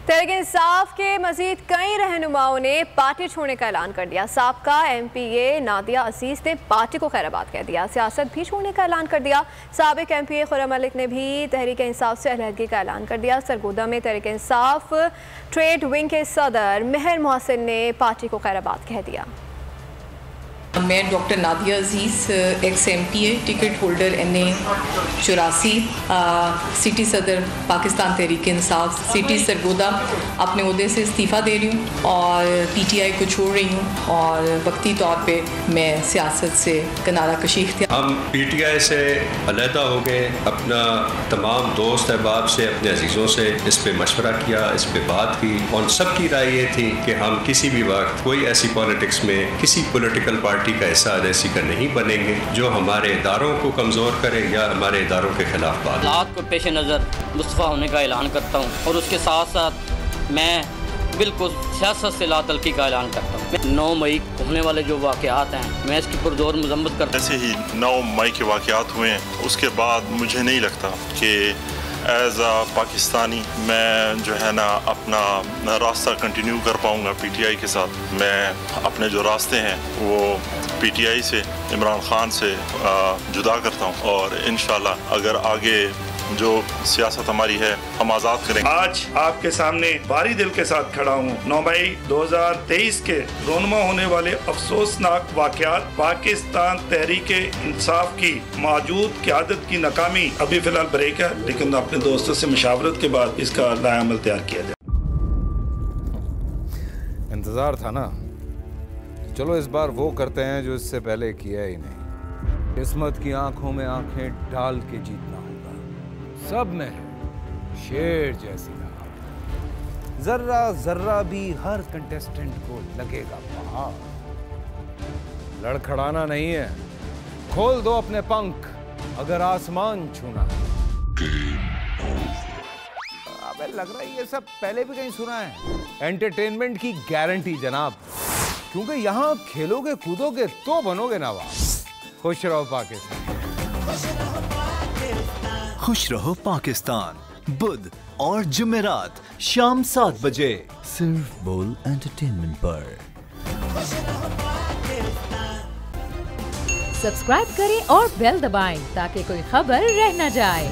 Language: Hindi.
तहरीक इंसाफ के मजीद कई रहनुमाओं ने पार्टी छोड़ने का ऐलान कर दिया। साबका MPA नादिया अजीज ने पार्टी को खैराबाद कह दिया। सियासत भी छोड़ने का ऐलान कर दिया। साबिक MPA खुर्रम मलिक ने भी तहरीक इंसाफ से अलहदगी का ऐलान कर दिया। सरगोदा में तहरीक इंसाफ ट्रेड विंग के सदर मेहर मोहसिन ने पार्टी को खैराबाद कह दिया। मैं doctor Nadia Aziz ex MPA ticket holder NA 84 city Sadar Pakistan Tehreek Insaf city Sargodha अपने ओहदे से इस्तीफ़ा दे रही हूँ और PTI को छोड़ रही हूँ और वक्ती तौर पे मैं सियासत से किनारा कशी इख्तियार। हम PTI से अलहदा हो गए। अपना तमाम दोस्त अहबाब से अपने अजीज़ों से इस पर मशवरा किया, इस पर बात की और सबकी राय ये थी कि हम किसी भी वक्त कोई ऐसी पॉलिटिक्स में किसी पॉलिटिकल पार्टी का हिस्सा जैसी का नहीं बनेंगे जो हमारे इदारों को कमज़ोर करे या हमारे इदारों के खिलाफ बात। हालात को पेश नज़र मुस्तफ़ा होने का ऐलान करता हूँ और उसके साथ साथ मैं बिल्कुल सियासत से लातल्की का ऐलान करता हूँ। 9 मई को होने वाले जो वाक़यात हैं मैं इसकी पुरजोर मजम्मत करता हूँ। जैसे ही 9 मई के वाक़यात हुए हैं उसके बाद मुझे नहीं लगता कि एज आ पाकिस्तानी मैं जो है ना अपना रास्ता कंटिन्यू कर पाऊँगा PTI के साथ। मैं अपने जो रास्ते हैं वो PTI से इमरान खान से जुदा करता हूँ और इंशाल्लाह अगर आगे जो सियासत हमारी है हम आज़ाद करेंगे। आज आपके सामने भारी दिल के साथ खड़ा हूँ। 9 मई 2023 के रोनमा होने वाले अफसोसनाक वाक़यात, पाकिस्तान तहरीक इंसाफ की मौजूद क़यादत की नाकामी। अभी फिलहाल ब्रेक है लेकिन अपने दोस्तों से मशावरत के बाद इसका लाएअमल तैयार किया जाए। इंतज़ार था ना, चलो इस बार वो करते हैं जो इससे पहले किया ही नहीं। किस्मत की आंखों में आंखें डाल के जीतना होगा। सब में है शेर जैसी राह, जर्रा जर्रा भी हर कंटेस्टेंट को लगेगा पहाड़। लड़खड़ाना नहीं है, खोल दो अपने पंख अगर आसमान छूना है। अबे लग रहा है ये सब पहले भी कहीं सुना है। एंटरटेनमेंट की गारंटी जनाब, क्योंकि यहाँ खेलोगे कूदोगे तो बनोगे नवाब। खुश रहो पाकिस्तान। खुश रहो पाकिस्तान बुध और जुमेरात शाम 7 बजे सिर्फ बोल एंटरटेनमेंट पर। सब्सक्राइब करें और बेल दबाएं ताकि कोई खबर रह न जाए।